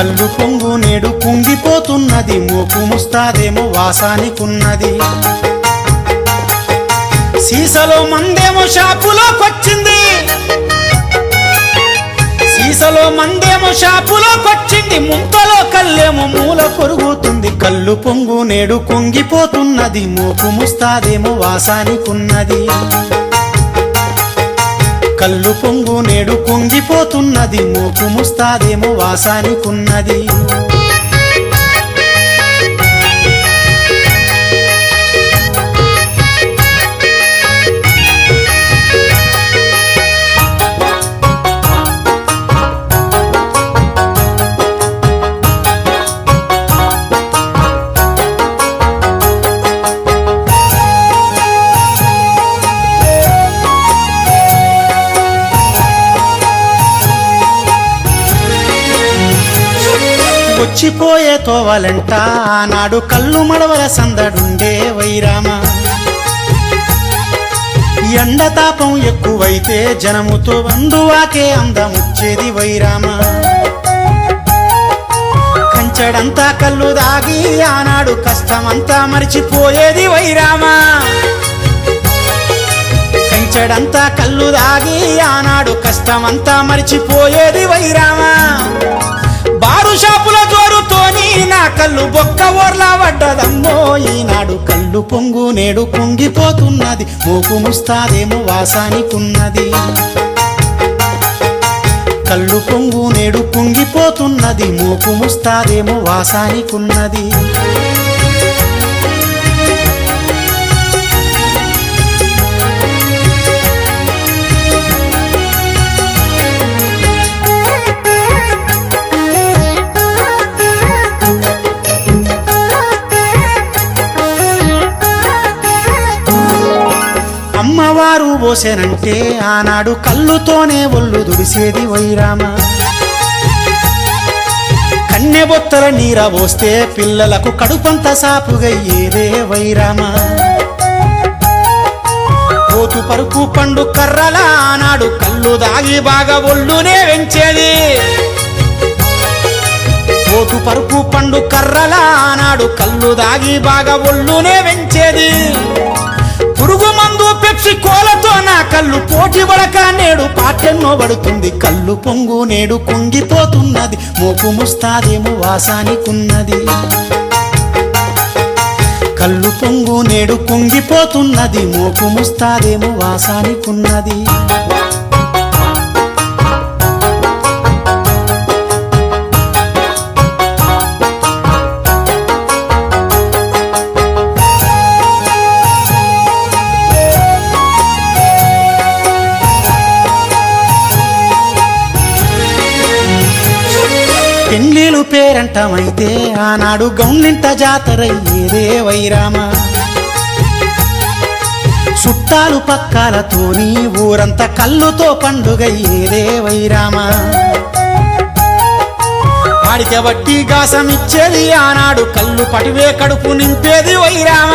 కళ్ళు పొంగు నేడు కుంగిపోతున్నది, మోపు ముస్తాదేమో వాసానికున్నది. సీసలో మందేమో షాపులోకొచ్చింది, సీసలో మందేమో షాపులోకొచ్చింది, ముంతలో కల్లేమో మూల కొరుగుతుంది. కళ్ళు పొంగు నేడు కుంగిపోతున్నది, మోపు ముస్తాదేమో వాసానికున్నది. కళ్ళు పొంగు నేడు కుంగిపోతున్నది, మోపు ముస్తాదేమో వాసానికున్నది. వచ్చిపోయే తోవలంట ఆనాడు కళ్ళు మడవల సందడుండే వైరామ. ఎండతాపం ఎక్కువైతే జనముతో బంధువాకే అందముచ్చేది వైరామ. కంచడంతా కళ్ళు దాగి ఆనాడు కష్టమంతా మరిచిపోయేది వైరామ. కంచడంతా కళ్ళు దాగి ఆనాడు కష్టమంతా మరిచిపోయేది వైరామ. బారు షాపుల జోరుతోని నా కళ్ళు బొక్క ఓర్లా పడ్డదమ్మో, ఈనాడు కళ్ళు పొంగు నేడు కుంగిపోతున్నది, మోపు ముస్తాదేమో వాసానికున్నది. కళ్ళు పొంగు నేడు కుంగిపోతున్నది, మోపు ముస్తాదేమో వాసానికున్నది. అమ్మవారు పోసేనంటే ఆనాడు కళ్ళుతోనే ఒళ్ళు దుడిసేది వైరామ. కన్నె బొత్తల నీర పోస్తే పిల్లలకు కడుపంత సాపుగయ్యేదే వైరామ. పోతు పరుపు పండు కర్రల ఆనాడు కళ్ళు దాగి బాగా ఒళ్ళునే వెంచేది. పోతు పరుపు పండు కర్రల ఆనాడు కళ్ళు దాగి బాగా ఒళ్ళునే వెంచేది. పురుగు మందు పెప్సి కోలతో నా కళ్ళు పోటీ పడక నేడు పాటెన్నో పడుతుంది. కళ్ళు పొంగు నేడు కుంగిపోతున్నది, మోపు ముస్తాదేమో వాసానికున్నది. కళ్ళు పొంగు నేడు కుంగిపోతున్నది, మోపు ముస్తాదేమో వాసానికున్నది. పెండ్లీలు పేరంటమైతే ఆనాడు గౌన్లింట జాతరయ్యేదే వైరామ. చుట్టాలు పక్కాలతోని ఊరంతా కళ్ళుతో పండుగయ్యేదే వైరామ. ఆడిక బట్టి గాసమిచ్చేది ఆనాడు కళ్ళు పటివే కడుపు నింపేది వైరామ.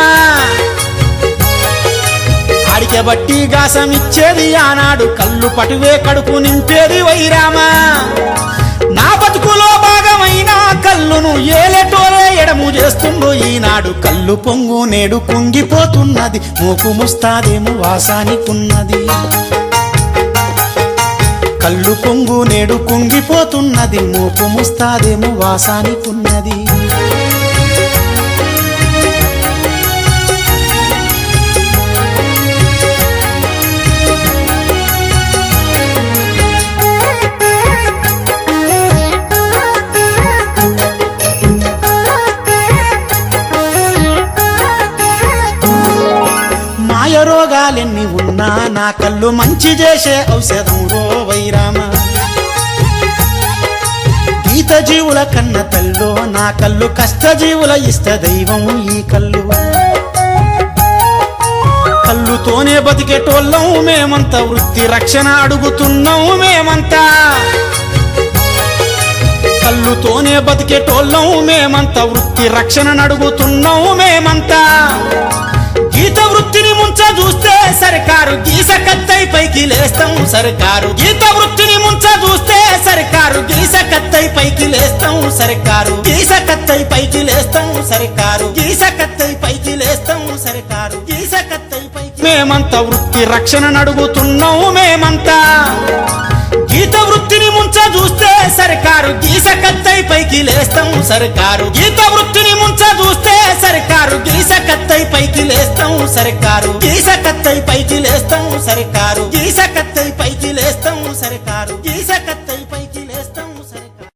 ఆడిక బట్టి గాసమిచ్చేది ఆనాడు కళ్ళు పటివే కడుపు నింపేది వైరామ. నా బతుకులో భాగమైన కళ్ళును ఏలేటోలే ఎడము చేస్తుండు, ఈనాడు కళ్ళు పొంగు నేడు కుంగిపోతున్నది, మోపు ముస్తాదేమో వాసానికున్నది. కళ్ళు పొంగు నేడు కుంగిపోతున్నది, మోపు ముస్తాదేమో వాసానికున్నది. రోగాలెన్ని ఉన్నా నా కళ్ళు మంచి చేసే ఔషధం రో వైరామ. గీత జీవుల కన్న తల్లో నా కళ్ళు కష్టజీవుల ఇష్ట దైవం ఈ కళ్ళు. కళ్ళుతోనే బతికేటోళ్ళం మేమంతా, వృత్తి రక్షణ అడుగుతున్నాం మేమంతా. కళ్ళుతోనే బతికేటోళ్ళం మేమంతా, వృత్తి రక్షణ అడుగుతున్నాం మేమంతా. గీత వృత్తిని ముంచ చూస్తే సర్కారు గీస కత్తై పైకి లేస్తాం సర్కారు. గీత వృత్తిని ముంచ చూస్తే సర్కారు గీస కత్తై పైకి లేస్తాం సర్కారు గీస కత్తై పైకి లేస్తాం సర్కారు గీస కత్తై పైకి లేస్తాం సర్కారు గీస కత్తై పైకి మేమంతా వృత్తి రక్షణ నడుగుతున్నాం మేమంతా గీత వృత్తిని ముంచ చూస్తే సర్కారు గీస కత్తై పైకి లేస్తాం సర్కారు గీత వృత్తిని ముంచ చూస్తే సర్కారు గీస కత్తై పైకి లేస్తాం సర్కారు గీస కత్తై పైకి లేస్తాం సర్కారు గీస కత్తై